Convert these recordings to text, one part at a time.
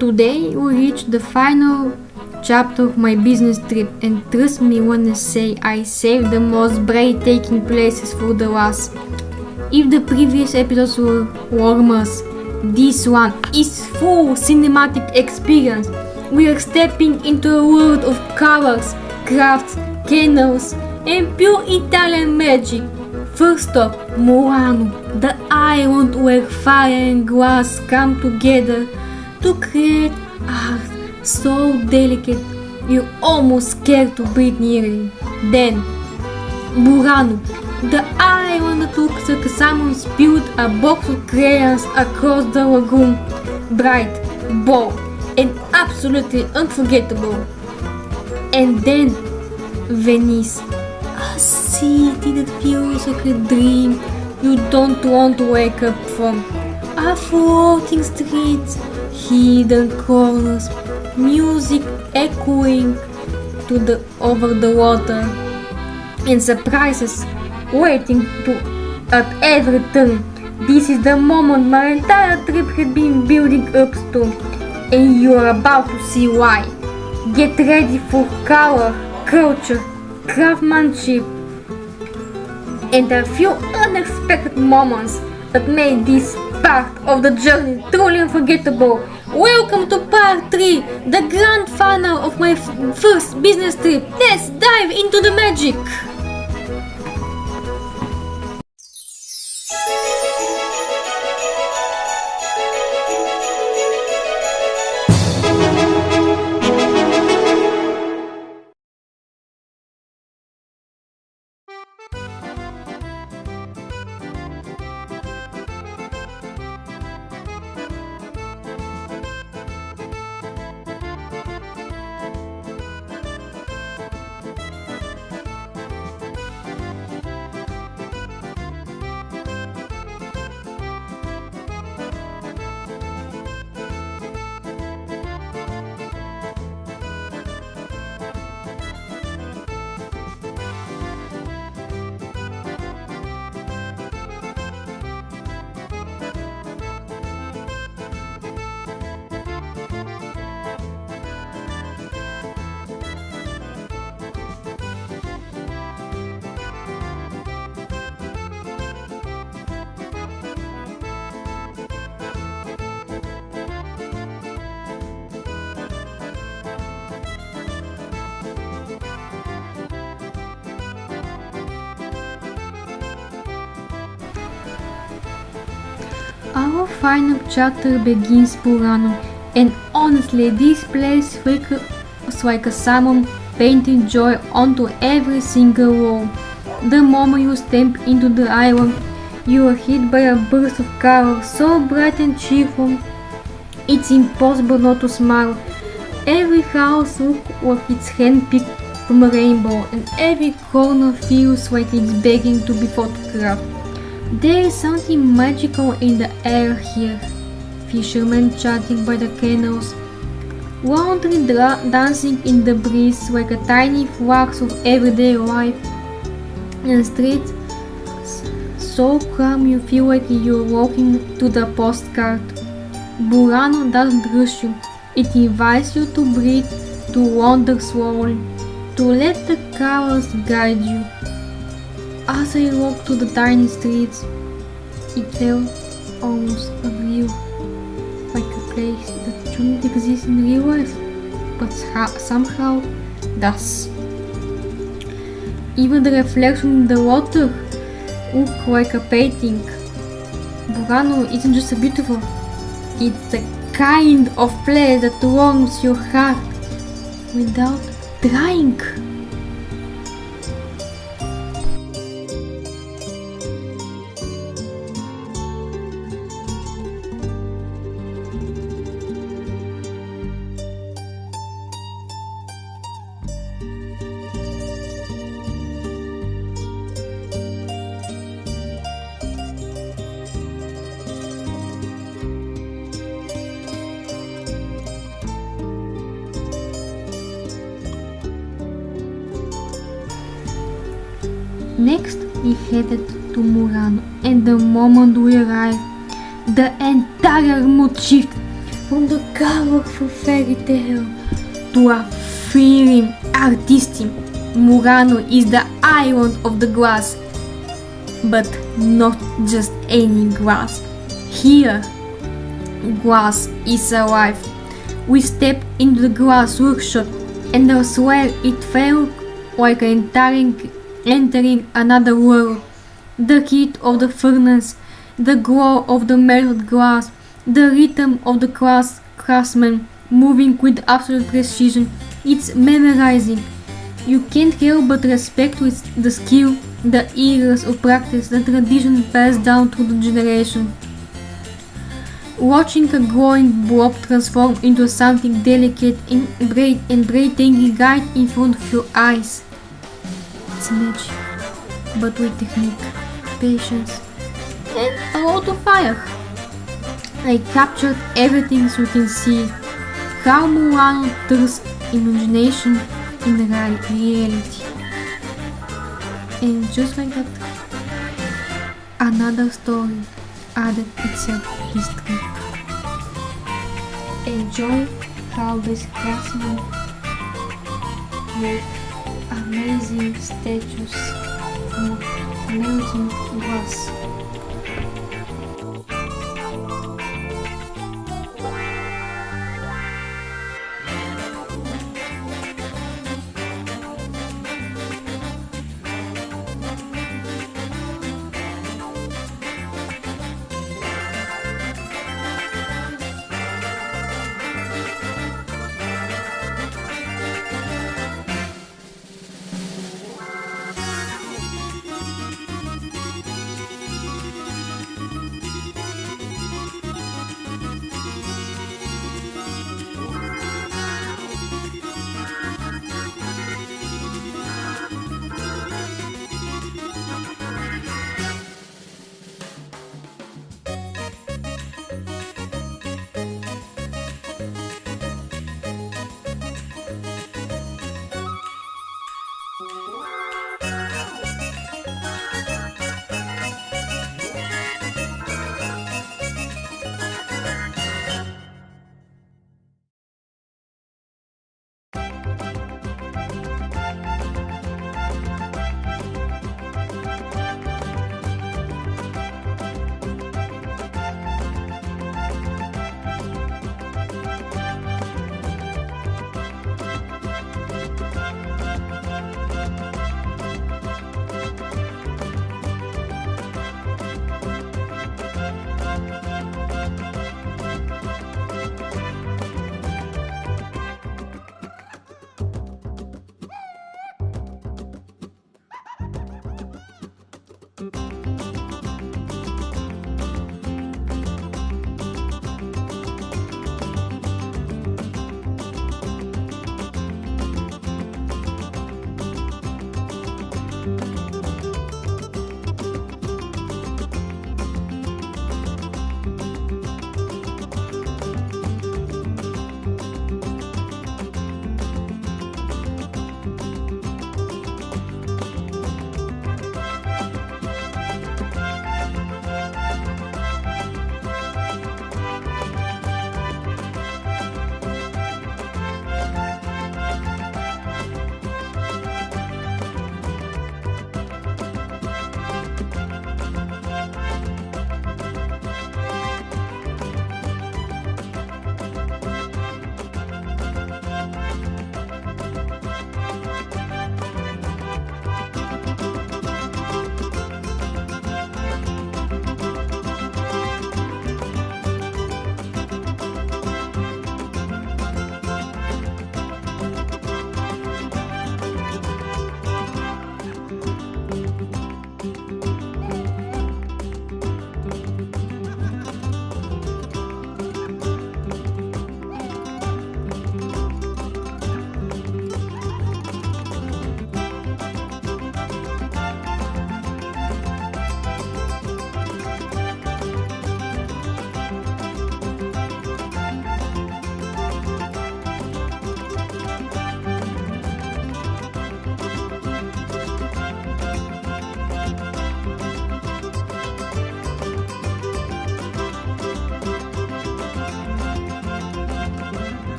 Today we reach the final chapter of my business trip, and trust me when I say I saved the most breathtaking places for the last. If the previous episodes were warmers, this one is full cinematic experience. We are stepping into a world of colors, crafts, canals, and pure Italian magic. First up, Murano, the island where fire and glass come together to create art so delicate you're almost scared to breathe near it. Then, Burano, the island that looks like someone spilled a box of crayons across the lagoon. Bright, bold, and absolutely unforgettable. And then, Venice, a city that feels like a dream you don't want to wake up from. A floating streets, hidden corners, music echoing over the water, and surprises waiting at every turn. This is the moment my entire trip had been building up to, and you are about to see why. Get ready for color, culture, craftsmanship, and a few unexpected moments that made this part of the journey truly unforgettable. Welcome to part 3, the grand final of my first business trip. Let's dive into the magic! Our final chapter begins Burano, and honestly this place feels like someone painting joy onto every single wall. The moment you step into the island, you are hit by a burst of color so bright and cheerful, it's impossible not to smile. Every house looks like it's handpicked from a rainbow, and every corner feels like it's begging to be photographed. There is something magical in the air here. Fishermen chatting by the canals, laundry dancing in the breeze like a tiny flags of everyday life, and streets so calm you feel like you're walking to the postcard. Burano doesn't rush you, it invites you to breathe, to wander slowly, to let the colors guide you. As I walked through the tiny streets, it felt almost unreal, like a place that shouldn't exist in real life, but somehow does. Even the reflection in the water looked like a painting. Burano isn't just beautiful, it's the kind of place that warms your heart without trying. Next, we headed to Murano, and the moment we arrived, the entire mood shifted. From the colorful fairy tale to a feeling artistic, Murano is the island of the glass. But not just any glass. Here, glass is alive. We stepped into the glass workshop and I swear it felt like entering another world. The heat of the furnace, the glow of the melted glass, the rhythm of the craftsman moving with absolute precision. It's mesmerizing. You can't help but respect with the skill, the years of practice, the tradition passed down through the generation. Watching a glowing blob transform into something delicate and breathtaking right in front of your eyes. It's magic, but with technique, patience, and a lot of fire. I captured everything so you can see how Murano turns imagination in reality. And just like that, another story added itself to this trip. Enjoy how this craftsman make amazing statues from melting glass.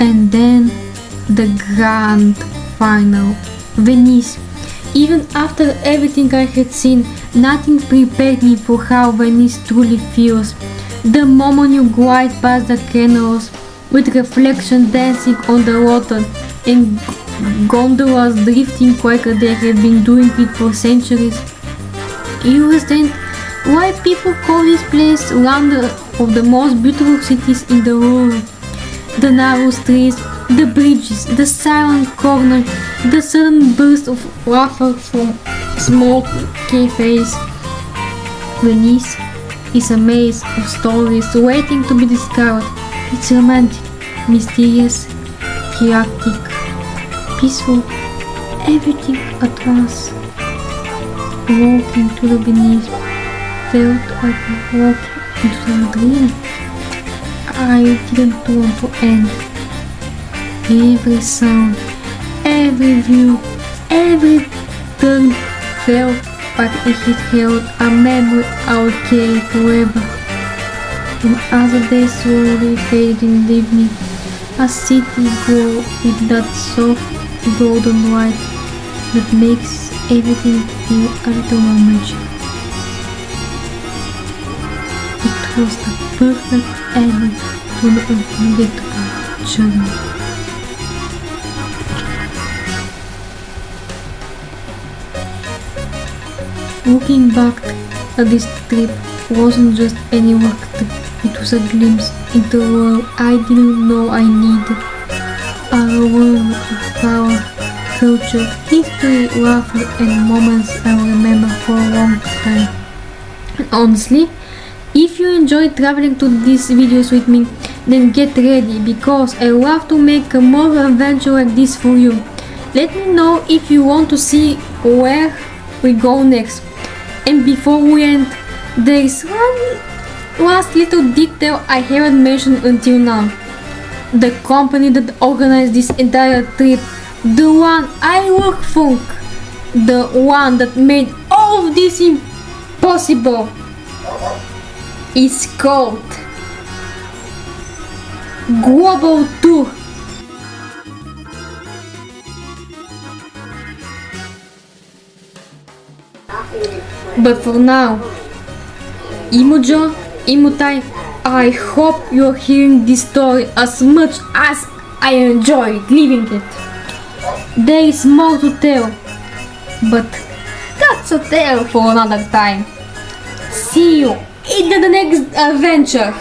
And then the grand final, Venice. Even after everything I had seen, nothing prepared me for how Venice truly feels. The moment you glide past the canals, with reflection dancing on the water and gondolas drifting quicker, they have been doing it for centuries. You understand why people call this place one of the most beautiful cities in the world. The narrow streets, the bridges, the silent corner, the sudden burst of laughter from small cafes. Venice is a maze of stories waiting to be discovered. It's romantic, mysterious, chaotic, peaceful, everything at once. Walking to the Venice felt like walking into a dream. I didn't want to end. Every sound, every view, every turn felt like it had held a memory I would carry forever. And as the day slowly faded in the evening, a city glow with that soft golden light that makes everything feel a little more magical. It was the perfect ending to an unforgettable journey. Looking back at this trip wasn't just any work trip, it was a glimpse into a world I didn't know I needed. A world of power, culture, history, laughter and moments I will remember for a long time. And honestly, if you enjoy traveling to these videos with me, then get ready because I love to make more adventure like this for you. Let me know if you want to see where we go next. And before we end, there is one last little detail I haven't mentioned until now. The company that organized this entire trip, the one I work for, the one that made all of this impossible, is called Global Tour. But for now, Imujo, Imutai, I hope you're hearing this story as much as I enjoyed living it. There is more to tell, but that's a tale for another time. See you in the next adventure.